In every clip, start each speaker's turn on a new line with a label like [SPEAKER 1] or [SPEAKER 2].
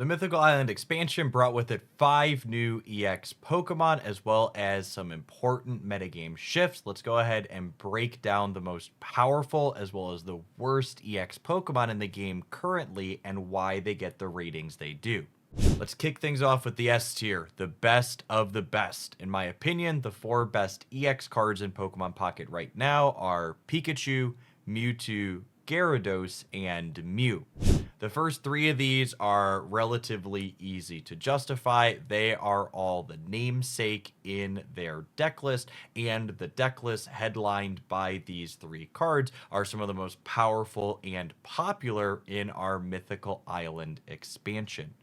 [SPEAKER 1] The Mythical Island expansion brought with it 5 new EX Pokemon, as well as some important metagame shifts. Let's go ahead and break down the most powerful as well as the worst EX Pokemon in the game currently and why they get the ratings they do. Let's kick things off with the S tier, the best of the best. In my opinion, the 4 best EX cards in Pokemon Pocket right now are Pikachu, Mewtwo, Gyarados, and Mew. The first 3 of these are relatively easy to justify. They are all the namesake in their deck list, and the deck list headlined by these 3 cards are some of the most powerful and popular in our Mythical Island expansion.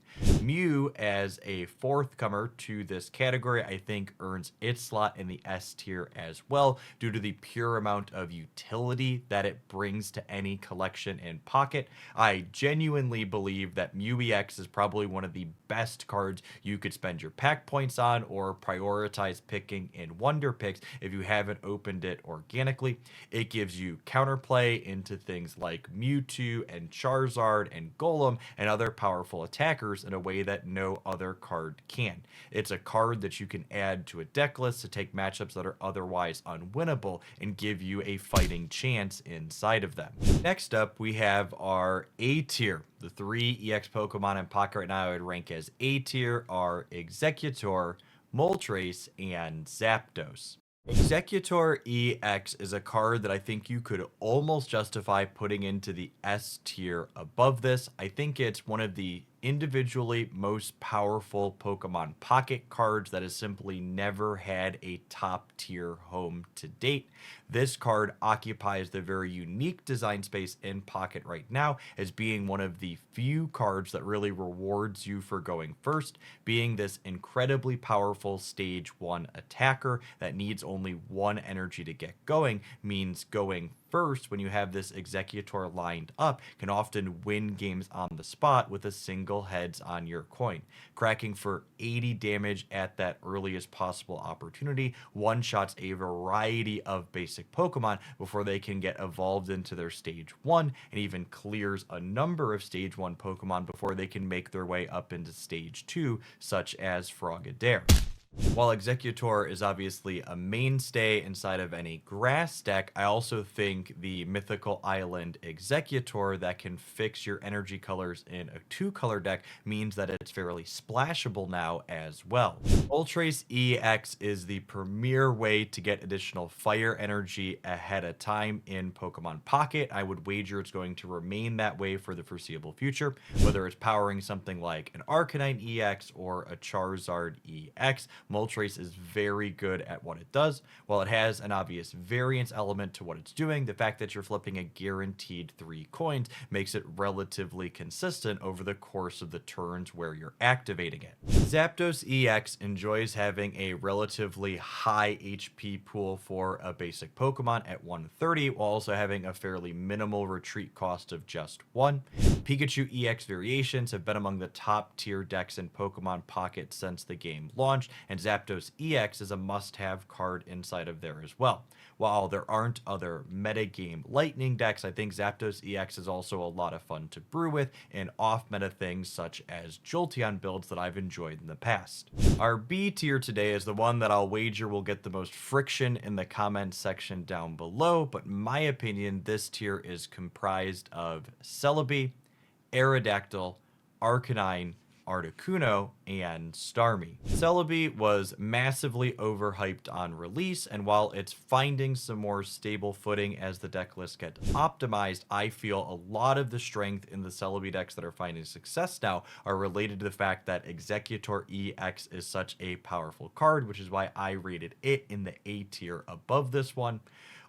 [SPEAKER 1] Mew, as a fourth comer to this category, I think earns its slot in the S tier as well, due to the pure amount of utility that it brings to any collection in Pocket. I genuinely believe that Mew EX is probably one of the best cards you could spend your pack points on or prioritize picking in Wonder Picks if you haven't opened it organically. It gives you counterplay into things like Mewtwo and Charizard and Golem and other powerful attackers in a way that no other card can. It's a card that you can add to a deck list to take matchups that are otherwise unwinnable and give you a fighting chance inside of them. Next up, we have our A tier. The 3 EX Pokemon in Pocket right now I would rank as A tier are Exeggutor, Moltres, and Zapdos. Exeggutor EX is a card that I think you could almost justify putting into the S tier above this. I think it's one of the individually most powerful Pokemon Pocket cards that has simply never had a top tier home to date. This card occupies the very unique design space in Pocket right now as being one of the few cards that really rewards you for going first, being this incredibly powerful stage 1 attacker that needs only 1 energy to get going, means going first when you have this Exeggutor lined up can often win games on the spot with a single heads on your coin. Cracking for 80 damage at that earliest possible opportunity one-shots a variety of basic Pokemon before they can get evolved into their stage 1, and even clears a number of stage 1 Pokemon before they can make their way up into stage 2, such as Frogadier. While Exeggutor is obviously a mainstay inside of any grass deck, I also think the Mythical Island Exeggutor that can fix your energy colors in a 2-color deck means that it's fairly splashable now as well. Moltres EX is the premier way to get additional fire energy ahead of time in Pokemon Pocket. I would wager it's going to remain that way for the foreseeable future, whether it's powering something like an Arcanine EX or a Charizard EX. Moltres is very good at what it does. While it has an obvious variance element to what it's doing, the fact that you're flipping a guaranteed 3 coins makes it relatively consistent over the course of the turns where you're activating it. Zapdos EX enjoys having a relatively high HP pool for a basic Pokemon at 130, while also having a fairly minimal retreat cost of just 1. Pikachu EX variations have been among the top tier decks in Pokemon Pocket since the game launched, and Zapdos EX is a must-have card inside of there as well. While there aren't other metagame lightning decks, I think Zapdos EX is also a lot of fun to brew with in off-meta things such as Jolteon builds that I've enjoyed in the past. Our B tier today is the one that I'll wager will get the most friction in the comments section down below, but in my opinion, this tier is comprised of Celebi, Aerodactyl, Arcanine, Articuno, and Starmie. Celebi was massively overhyped on release, and while it's finding some more stable footing as the deck list gets optimized, I feel a lot of the strength in the Celebi decks that are finding success now are related to the fact that Exeggutor EX is such a powerful card, which is why I rated it in the A tier above this one.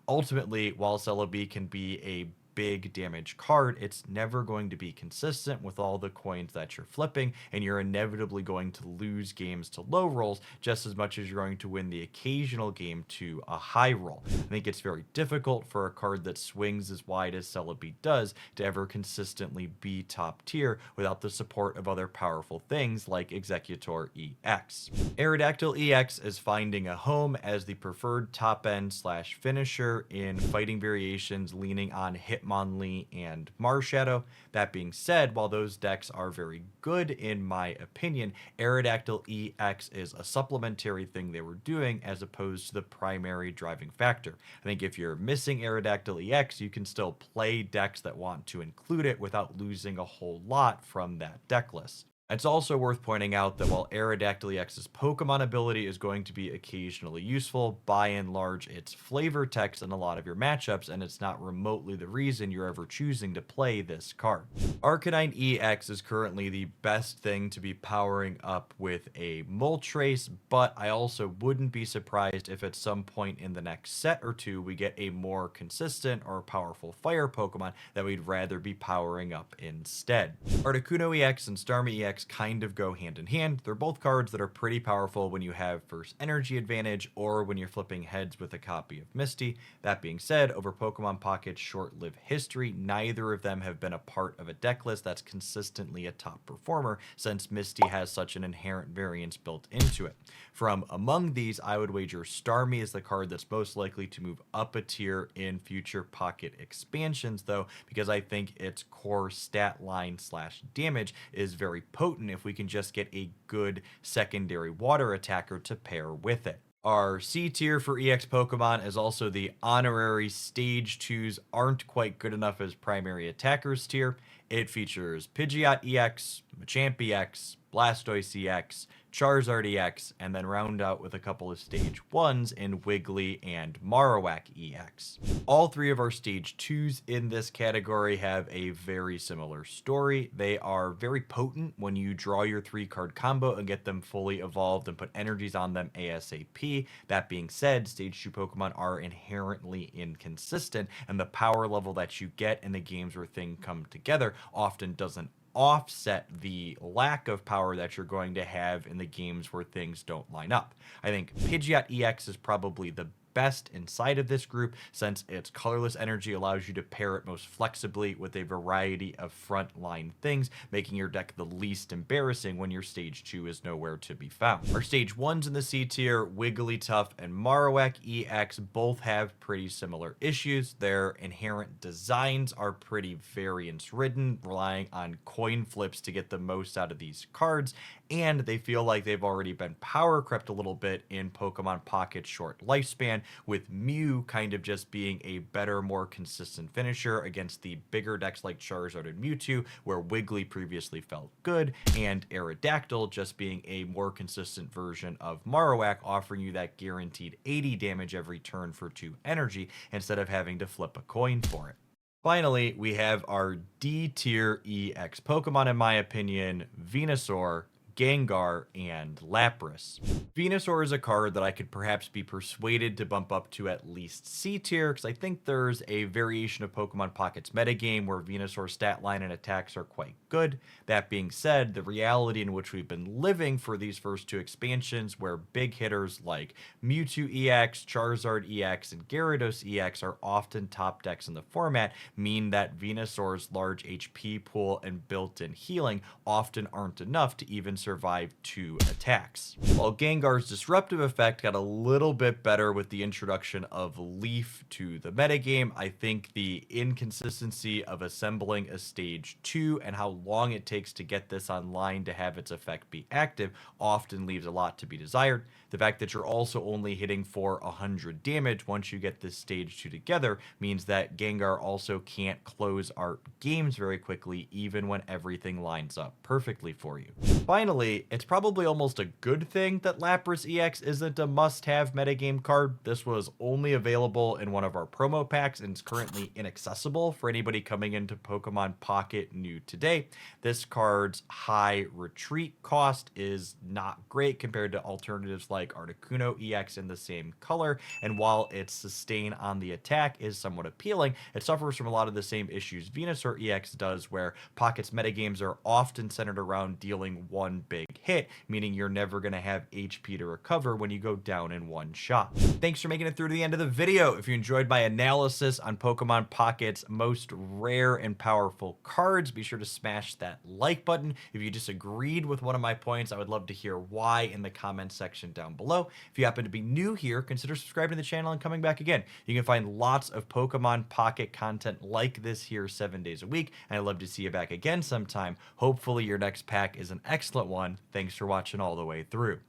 [SPEAKER 1] Ultimately, while Celebi can be a big damage card, it's never going to be consistent with all the coins that you're flipping, and you're inevitably going to lose games to low rolls just as much as you're going to win the occasional game to a high roll. I think it's very difficult for a card that swings as wide as Celebi does to ever consistently be top tier without the support of other powerful things like Exeggutor EX. Aerodactyl EX is finding a home as the preferred top end slash finisher in fighting variations leaning on Hitmonlee Hitmonlee and Marshadow. That being said, while those decks are very good in my opinion, Aerodactyl EX is a supplementary thing they were doing as opposed to the primary driving factor. I think if you're missing Aerodactyl EX, you can still play decks that want to include it without losing a whole lot from that deck list. It's also worth pointing out that while Aerodactyl EX's Pokemon ability is going to be occasionally useful, by and large it's flavor text in a lot of your matchups, and it's not remotely the reason you're ever choosing to play this card. Arcanine EX is currently the best thing to be powering up with a Moltres, but I also wouldn't be surprised if at some point in the next set or two we get a more consistent or powerful fire Pokemon that we'd rather be powering up instead. Articuno EX and Starmie EX kind of go hand in hand. They're both cards that are pretty powerful when you have first energy advantage or when you're flipping heads with a copy of Misty. That being said, over Pokemon Pocket's short-lived history, neither of them have been a part of a deck list that's consistently a top performer, since Misty has such an inherent variance built into it. From among these, I would wager Starmie is the card that's most likely to move up a tier in future Pocket expansions, though, because I think its core stat line / damage is very potent if we can just get a good secondary water attacker to pair with it. Our C tier for EX Pokemon is also the honorary Stage 2s aren't quite good enough as primary attackers tier. It features Pidgeot EX, Machamp EX, Blastoise EX, Charizard EX, and then round out with a couple of Stage 1s in Wiggly and Marowak EX. All three of our Stage 2s in this category have a very similar story. They are very potent when you draw your 3-card combo and get them fully evolved and put energies on them ASAP. That being said, Stage 2 Pokemon are inherently inconsistent, and the power level that you get in the games where things come together often doesn't offset the lack of power that you're going to have in the games where things don't line up. I think Pidgeot EX is probably the best inside of this group, since its colorless energy allows you to pair it most flexibly with a variety of frontline things, making your deck the least embarrassing when your Stage 2 is nowhere to be found. Our Stage 1s in the C tier, Wigglytuff and Marowak EX, both have pretty similar issues. Their inherent designs are pretty variance-ridden, relying on coin flips to get the most out of these cards, and they feel like they've already been power crept a little bit in Pokemon Pocket's short lifespan, with Mew kind of just being a better, more consistent finisher against the bigger decks like Charizard and Mewtwo, where Wiggly previously felt good, and Aerodactyl just being a more consistent version of Marowak, offering you that guaranteed 80 damage every turn for 2 energy, instead of having to flip a coin for it. Finally, we have our D tier EX Pokemon, in my opinion, Venusaur, Gengar, and Lapras. Venusaur is a card that I could perhaps be persuaded to bump up to at least C tier, because I think there's a variation of Pokemon Pocket's metagame where Venusaur's stat line and attacks are quite good. That being said, the reality in which we've been living for these first 2 expansions, where big hitters like Mewtwo EX, Charizard EX, and Gyarados EX are often top decks in the format, mean that Venusaur's large HP pool and built-in healing often aren't enough to even survive 2 attacks. While Gengar's disruptive effect got a little bit better with the introduction of Leaf to the metagame, I think the inconsistency of assembling a Stage 2 and how long it takes to get this online to have its effect be active often leaves a lot to be desired. The fact that you're also only hitting for 100 damage once you get this Stage 2 together means that Gengar also can't close out games very quickly, even when everything lines up perfectly for you. Finally, it's probably almost a good thing that Lapras EX isn't a must-have metagame card. This was only available in one of our promo packs and is currently inaccessible for anybody coming into Pokemon Pocket new today. This card's high retreat cost is not great compared to alternatives like Articuno EX in the same color, and while its sustain on the attack is somewhat appealing, it suffers from a lot of the same issues Venusaur EX does, where Pocket's metagames are often centered around dealing 1 one big hit, meaning you're never going to have HP to recover when you go down in one shot. Thanks for making it through to the end of the video. If you enjoyed my analysis on Pokemon Pocket's most rare and powerful cards, be sure to smash that like button. If you disagreed with one of my points, I would love to hear why in the comments section down below. If you happen to be new here, consider subscribing to the channel and coming back again. You can find lots of Pokemon Pocket content like this here 7 days a week, and I'd love to see you back again sometime. Hopefully your next pack is an excellent one. Thanks for watching all the way through.